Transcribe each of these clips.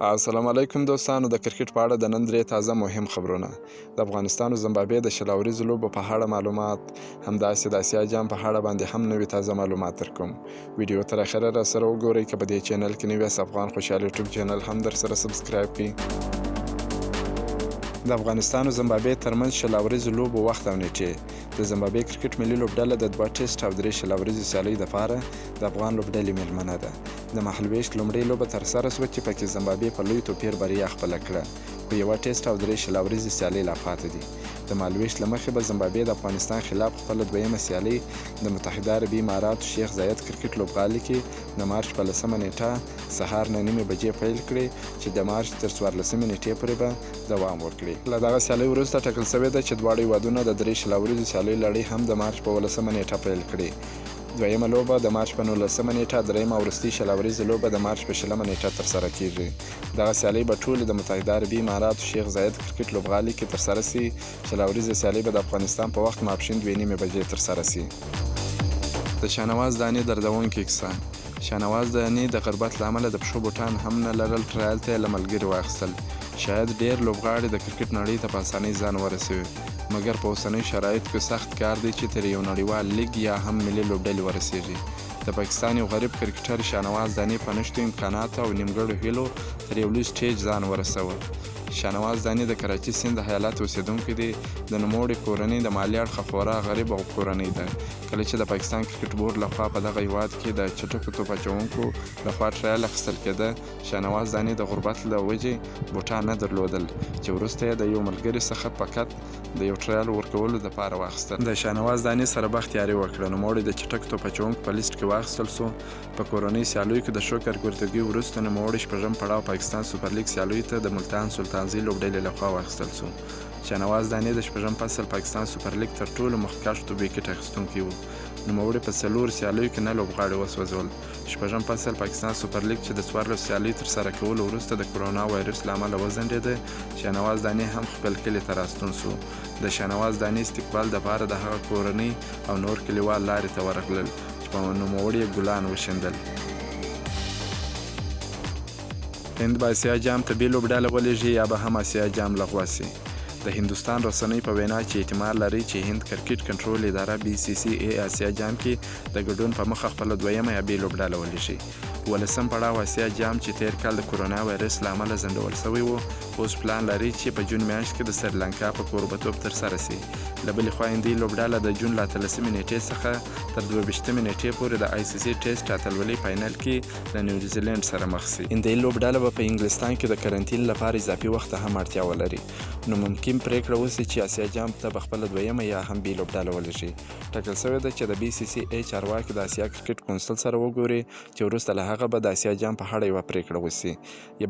السلام علیکم دوستانو. د کرکټ په اړه د نن درې تازه مهم خبرونه. د افغانستان او زمبابوې د شل اوریزو لوبو په اړه معلومات، همداسې د اسیا جام په اړه باندې هم نوي تازه معلومات درکوم. ویډیو تر اخره را سره وګورئ. که په دې چینل کې نوي یاست، افغان خوشحال یوټیوب چینل هم در سره سبسکرایب کړئ. د افغانستان او زمبابوې ترمنځ شل اوریزو لوبو وخت او نیټې. د زمبابوې کرکټ ملي لوبډله د 2 ټیسټ او 3 شل اوریزو سیالیو دپاره د افغان لوبډلې میلمنه ده. د مهالویشت لومړۍ لوبه ترسره شوه چې پکې زمبابوې په لوی توپیر بریا خپله کړه، خو 1 ټیسټ او 3 شل اوریزو سیالۍ لا پاتې دي. د مهالویشت له مخې به زمبابوې د افغانستان خلاف خپله دویمه سیالۍ د متحده عربي اماراتو شیخ زاید کرکټ لوبغالي کې د مارچ په 10مه نیټه سهار 9 بجې پیل کړي چې د مارچ تر 14مې نیټې پورې به دوام وکړي. له دغه سیالۍ وروسته ټاکل شوې ده چې دواړه هیوادونه د 3 شل اوریزو سیالۍ لړۍ هم د مارچ په 10مه نیټه پیل کړي. دویمه لوبه د مارچ په 19مه نیټه، دریمه او وروستۍ شل اوریزو لوبه د مارچ په 20مه نیټه ترسره کیږي. دغه سیالۍ به ټولې د متحده عربي اماراتو شیخ زاید کرکټ لوبغالي کې ترسره سي. شل اوریزو سیالۍ به د افغانستان په وخت ماپښین 2:30 بجې ترسره سي. د شاهنواز دانې دردونکې کیسه. شاهنواز دانې د غربت له امله د پښو بوټان هم نه لرل، ټرایل ته یې له ملګري واخیستل. شاید ډېر لوبغاړي د کرکټ نړۍ ته په اسانۍ ځان ورسوي، مګر په اوسنیو شرایطو کې سخت کار دی چې تر یو نړیوال لیګ یا هم ملي لوبډلې ورسیږي. د پاکستان یو غریب کرکټر شاهنواز دانې په نشتو امکاناتو او نیمګړو هیلو تر یو لوی سټیج ځان ورسوه. شاهنواز دانې د کراچي سیند ایالت اوسیدونکی دی. د نوموړې کورنۍ د مالي اړخه خورا غریب او کورنۍ ده. کله چې د پاکستان کرکټ بورډ لخوا په دغه هیواد کې د چټکو توپ اچوونکو لخوا ټرایل اخیستل کېده، شاهنواز دانې د غربت له وجې بوټان نه درلودل، چې وروسته یې د یو ملګري څخه فقط د یو ټرایل ورکولو دپاره واخیستل. د شاهنواز دانې سره بختیاري وکړه. نوموړی د چټک توپ اچوونکو په لیست کې واخیستل سو. په کورنۍ سیالیو کې د ښو کارکردګۍ وروسته نوموړی شپږم پړاو پاکستان سوپر لیګ سیالیو ته د ملتان سلطانزي لوبډلې لخوا واخیستل سو. شاهنواز دانې د شپږم فصل پاکستان سوپر لیګ تر ټولو مخکښ ویکټ اخیستونکی و. نوموړی په 4 سیالیو کې نه لوبغاړي وسوځول. شپږم فصل پاکستان سوپر لیګ چې د 14 سیالیو ترسره کولو وروسته د کرونا وایرس له امله وځنډېده، شاهنواز دانې هم خپل کلي ته راستون سو. د شاهنواز دانې استقبال دپاره د هغه کورنۍ او نور کلیوال لارې ته ورغلل چې په نوموړي یې ګلان وشیندل. هند به اسیا جام ته بې لوبډله ولېږي یا به هم اسیا جام لغوه سي. د هندوستان رسنۍ په وینا چې احتمال لري چې هند کرکټ کنټرول اداره BCCA اسیا جام کې د ګډون په مخه خپله دویمه یا بې لوبډله ولېږي. 18م پړاو اسیا جام چې تیر کال د کرونا وایرس له امله ځنډول شوی و، اوس پلان لري چې په جون میاشت کې د سریلانکا په کوربتوب ترسره سي. له بلې خوا هندۍ لوبډله د جون له 13مې نیټې څخه تر 22مې نیټې پورې د ICC ټیسټ اتلولۍ فاینل کې له نیوزیلینډ سره مخ سي. هندۍ لوبډله به په انګلستان کې د کرنټین لپاره اضافي وخت ته هم اړتیا ولري، نو ممکن پریکړه وسي چې اسیا جام ته به خپله دویمه یا هم بې لوبډله ولېږي. ټاکل شوې ده چې د BCCA چارواکي د اسیا کرکټ کونسل سره وګوري چې وروسته له هغه به د اسیا جام په اړه یوه پریکړه وسي.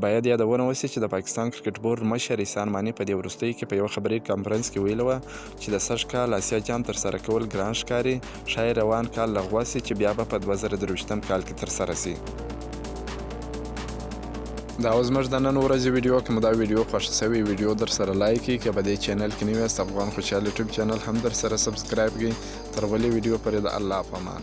باید یادونه وسي چې د پاکستان کرکټ بورډ مشر احسان ماني په دې وروستیو کې په یوه خبري کانفرنس کې ویلي وه چې د سږ کال اسیا جام ترسره کول ګران ښکاري، ښایي روان کال لغوه سي چې بیا به په 2023م کال کې ترسره سي. دا و زموږ د نن ورځې ویډیو. که مو دا ویډیو خوښه سوې ویډیو در سره لایک کړئ. که په دې چینل کې نوي یاست، افغان خوشحال یوټیوب چینل هم در سره سبسکرایب کړئ. تر بلې ویډیو پورې د الله په امان.